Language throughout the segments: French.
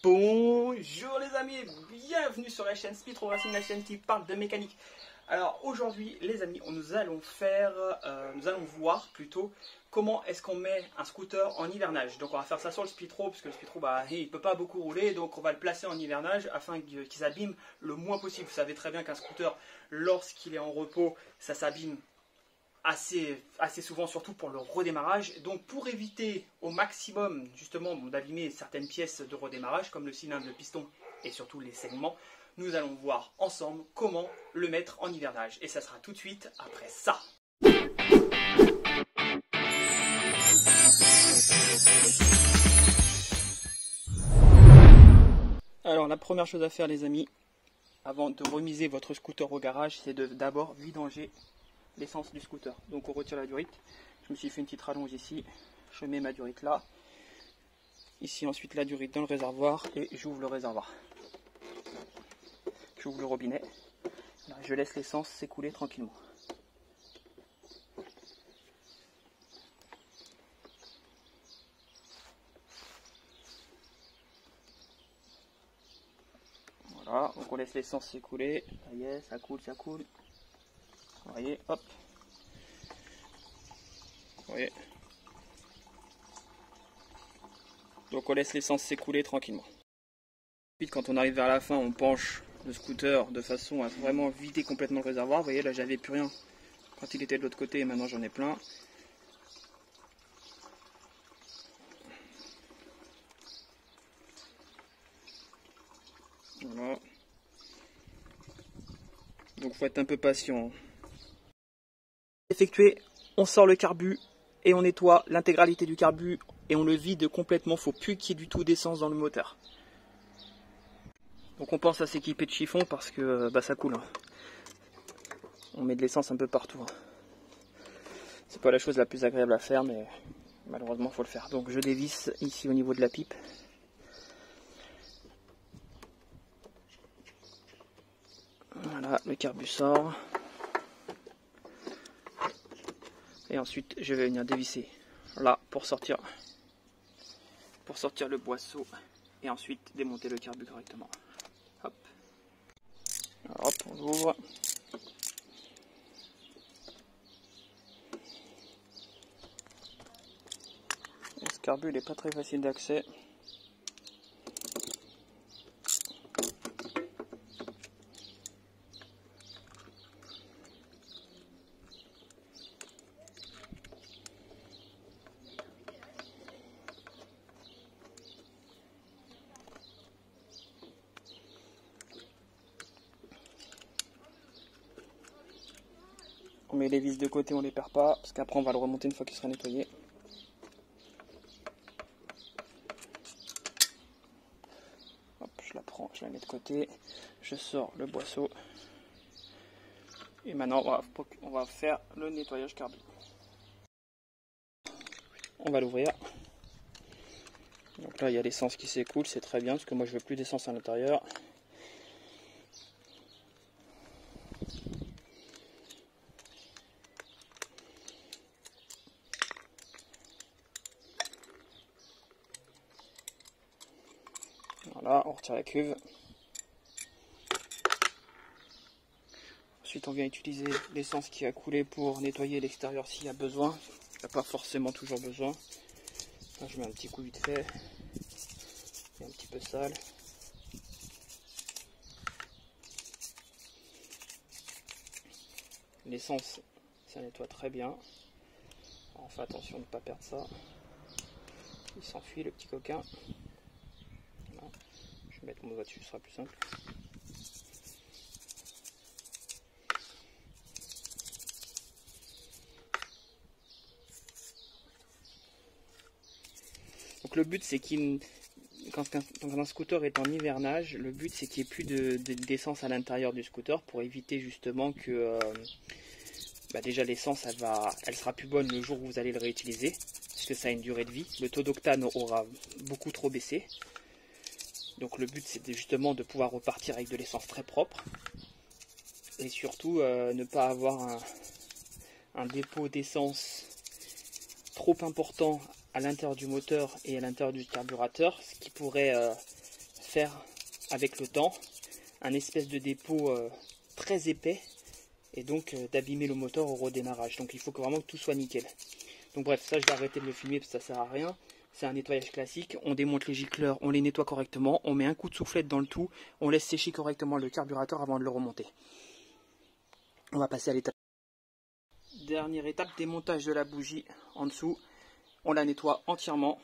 Bonjour les amis, bienvenue sur la chaîne Speedro Racing, la chaîne qui parle de mécanique. Alors aujourd'hui les amis, nous allons voir plutôt comment est-ce qu'on met un scooter en hivernage. Donc on va faire ça sur le Speedro, parce que le Speedro il peut pas beaucoup rouler, donc on va le placer en hivernage afin qu'il s'abîme le moins possible. Vous savez très bien qu'un scooter, lorsqu'il est en repos, ça s'abîme assez souvent, surtout pour le redémarrage. Donc pour éviter au maximum justement d'abîmer certaines pièces de redémarrage comme le cylindre, le piston et surtout les segments, nous allons voir ensemble comment le mettre en hivernage, et ça sera tout de suite après ça. Alors la première chose à faire les amis, avant de remiser votre scooter au garage, c'est d'abord vidanger l'essence du scooter. Donc on retire la durite. Je me suis fait une petite rallonge ici, je mets ma durite là, ici ensuite la durite dans le réservoir, et j'ouvre le réservoir, j'ouvre le robinet, là, je laisse l'essence s'écouler tranquillement. Voilà, donc on laisse l'essence s'écouler, ça y est, ça coule, vous voyez, hop, vous voyez. Donc on laisse l'essence s'écouler tranquillement. Ensuite quand on arrive vers la fin, on penche le scooter de façon à vraiment vider complètement le réservoir. Vous voyez là j'avais plus rien quand il était de l'autre côté, et maintenant j'en ai plein. Voilà. Donc faut être un peu patient. Effectué, on sort le carbu et on nettoie l'intégralité du carbu et on le vide complètement. Faut plus qu'il y ait du tout d'essence dans le moteur. Donc on pense à s'équiper de chiffon parce que ça coule. On met de l'essence un peu partout. C'est pas la chose la plus agréable à faire, mais malheureusement faut le faire. Donc je dévisse ici au niveau de la pipe. Voilà, le carbu sort. Et ensuite je vais venir dévisser là pour sortir le boisseau et ensuite démonter le carbu correctement. Hop. Alors, hop, on l'ouvre. Ce carbu n'est pas très facile d'accès. On met les vis de côté, on les perd pas, parce qu'après on va le remonter une fois qu'il sera nettoyé. Hop, je la prends, je la mets de côté, je sors le boisseau. Et maintenant on va faire le nettoyage carbu. On va l'ouvrir. Donc là il y a l'essence qui s'écoule, c'est très bien, parce que moi je veux plus d'essence à l'intérieur. Voilà, on retire la cuve. Ensuite on vient utiliser l'essence qui a coulé pour nettoyer l'extérieur s'il y a besoin. Il n'y a pas forcément toujours besoin. Là je mets un petit coup vite fait. Il est un petit peu sale. L'essence, ça nettoie très bien. Alors, on fait attention de ne pas perdre ça. Il s'enfuit le petit coquin. Voilà. Je vais mettre mon doigt dessus, ce sera plus simple. Donc le but c'est quand un scooter est en hivernage, le but c'est qu'il n'y ait plus d'essence à l'intérieur du scooter pour éviter justement que déjà l'essence elle sera plus bonne le jour où vous allez le réutiliser, puisque ça a une durée de vie. Le taux d'octane aura beaucoup trop baissé. Donc le but c'est justement de pouvoir repartir avec de l'essence très propre. Et surtout ne pas avoir un dépôt d'essence trop important à l'intérieur du moteur et à l'intérieur du carburateur, ce qui pourrait faire avec le temps un espèce de dépôt très épais et donc d'abîmer le moteur au redémarrage. Donc il faut que vraiment tout soit nickel. Donc bref, ça je vais arrêter de le filmer parce que ça sert à rien. C'est un nettoyage classique, on démonte les gicleurs, on les nettoie correctement, on met un coup de soufflette dans le tout, on laisse sécher correctement le carburateur avant de le remonter. On va passer à l'étape. Dernière étape, démontage de la bougie en dessous. On la nettoie entièrement.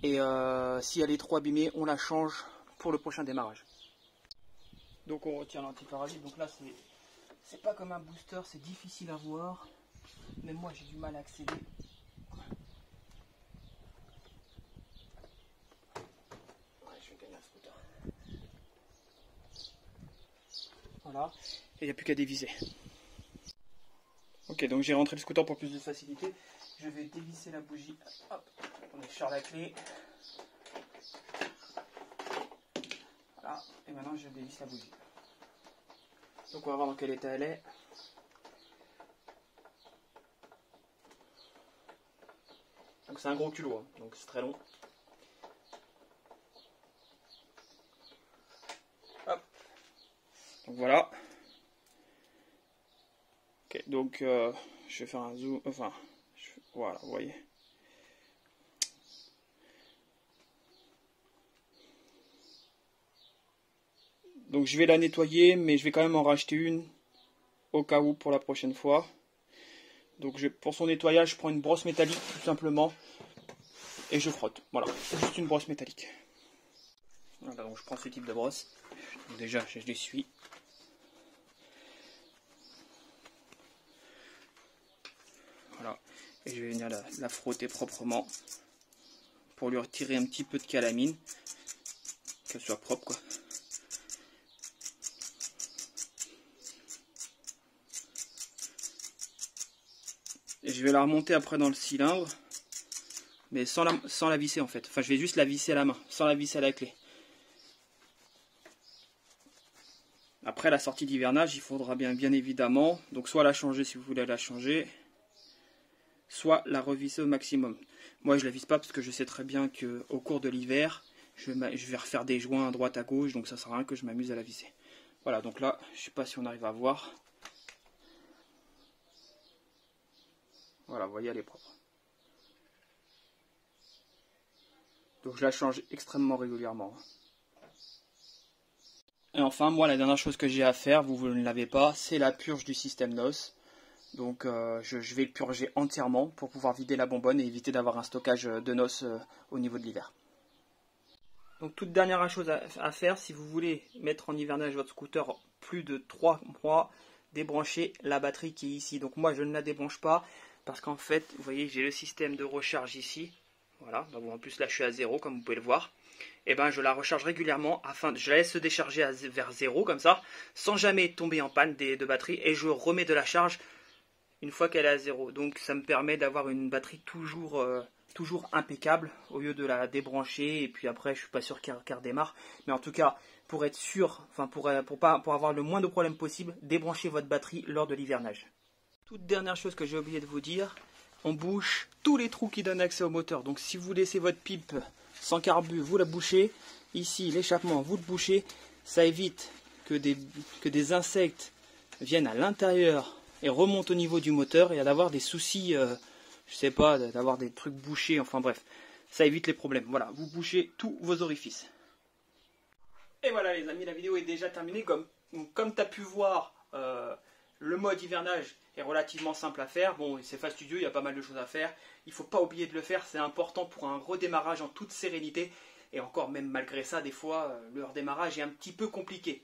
Et si elle est trop abîmée, on la change pour le prochain démarrage. Donc on retire l'antiparasite. Donc là c'est pas comme un booster, c'est difficile à voir. Même moi j'ai du mal à accéder. Voilà, et il n'y a plus qu'à dévisser. Ok, donc j'ai rentré le scooter pour plus de facilité. Je vais dévisser la bougie. Hop, on est sur la clé. Voilà, et maintenant je dévisse la bougie. Donc on va voir dans quel état elle est. Donc c'est un gros culot, hein, donc c'est très long. Hop. Donc voilà. Ok, donc je vais faire un zoom, enfin, voilà, vous voyez. Donc je vais la nettoyer, mais je vais quand même en racheter une au cas où pour la prochaine fois. Donc pour son nettoyage, je prends une brosse métallique tout simplement et je frotte. Voilà, juste une brosse métallique. Voilà, donc je prends ce type de brosse. Donc déjà, je l'essuie. Voilà, et je vais venir la frotter proprement pour lui retirer un petit peu de calamine, qu'elle soit propre quoi. Et je vais la remonter après dans le cylindre, mais sans la visser en fait. Enfin, je vais juste la visser à la main, sans la visser à la clé. Après la sortie d'hivernage, il faudra bien évidemment, donc soit la changer si vous voulez la changer, soit la revisser au maximum. Moi je la visse pas parce que je sais très bien qu'au cours de l'hiver, je vais refaire des joints à droite à gauche, donc ça sert à rien que je m'amuse à la visser. Voilà, donc là, je sais pas si on arrive à voir. Voilà, vous voyez, elle est propre. Donc je la change extrêmement régulièrement. Et enfin, moi, la dernière chose que j'ai à faire, vous ne l'avez pas, c'est la purge du système NOS. Donc je vais le purger entièrement pour pouvoir vider la bonbonne et éviter d'avoir un stockage de NOS au niveau de l'hiver. Donc toute dernière chose à faire, si vous voulez mettre en hivernage votre scooter plus de 3 mois, débranchez la batterie qui est ici. Donc moi je ne la débranche pas parce qu'en fait, vous voyez, j'ai le système de recharge ici. Voilà, donc en plus là je suis à 0 comme vous pouvez le voir. Et ben je la recharge régulièrement je la laisse se décharger vers 0 comme ça, sans jamais tomber en panne de batterie, et je remets de la charge une fois qu'elle est à 0. Donc ça me permet d'avoir une batterie toujours impeccable au lieu de la débrancher et puis après je suis pas sûr qu'elle redémarre. Mais en tout cas, pour être sûr, enfin pour avoir le moins de problèmes possible, débranchez votre batterie lors de l'hivernage. Toute dernière chose que j'ai oublié de vous dire, on bouche tous les trous qui donnent accès au moteur. Donc si vous laissez votre pipe sans carbu, vous la bouchez. Ici, l'échappement, vous le bouchez. Ça évite que des insectes viennent à l'intérieur et remontent au niveau du moteur et d'avoir des soucis, je sais pas, d'avoir des trucs bouchés, enfin bref. Ça évite les problèmes. Voilà, vous bouchez tous vos orifices. Et voilà les amis, la vidéo est déjà terminée. Comme tu as pu voir, le mode hivernage est relativement simple à faire. Bon, c'est fastidieux, il y a pas mal de choses à faire. Il ne faut pas oublier de le faire, c'est important pour un redémarrage en toute sérénité. Et encore, même malgré ça, des fois, le redémarrage est un petit peu compliqué.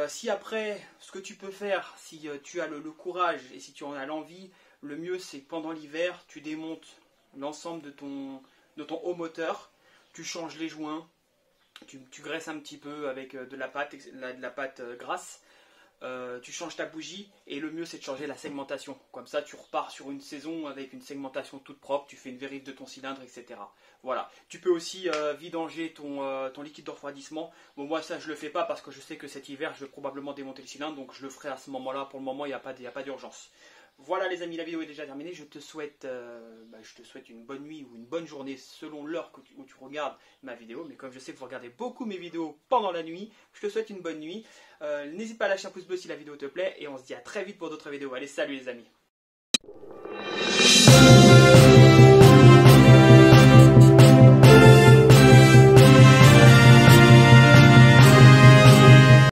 Si après, ce que tu peux faire, si tu as le courage et si tu en as l'envie, le mieux c'est pendant l'hiver, tu démontes l'ensemble de ton haut moteur, tu changes les joints, tu graisses un petit peu avec de la pâte grasse. Tu changes ta bougie et le mieux c'est de changer la segmentation. Comme ça tu repars sur une saison avec une segmentation toute propre, tu fais une vérif de ton cylindre, etc. Voilà. Tu peux aussi vidanger ton liquide de refroidissement. Bon, moi ça je le fais pas parce que je sais que cet hiver je vais probablement démonter le cylindre, donc je le ferai à ce moment-là. Pour le moment il n'y a pas d'urgence. Voilà les amis, la vidéo est déjà terminée. Je te souhaite une bonne nuit ou une bonne journée selon l'heure où tu regardes ma vidéo. Mais comme je sais que vous regardez beaucoup mes vidéos pendant la nuit, je te souhaite une bonne nuit. N'hésite pas à lâcher un pouce bleu si la vidéo te plaît. Et on se dit à très vite pour d'autres vidéos. Allez, salut les amis.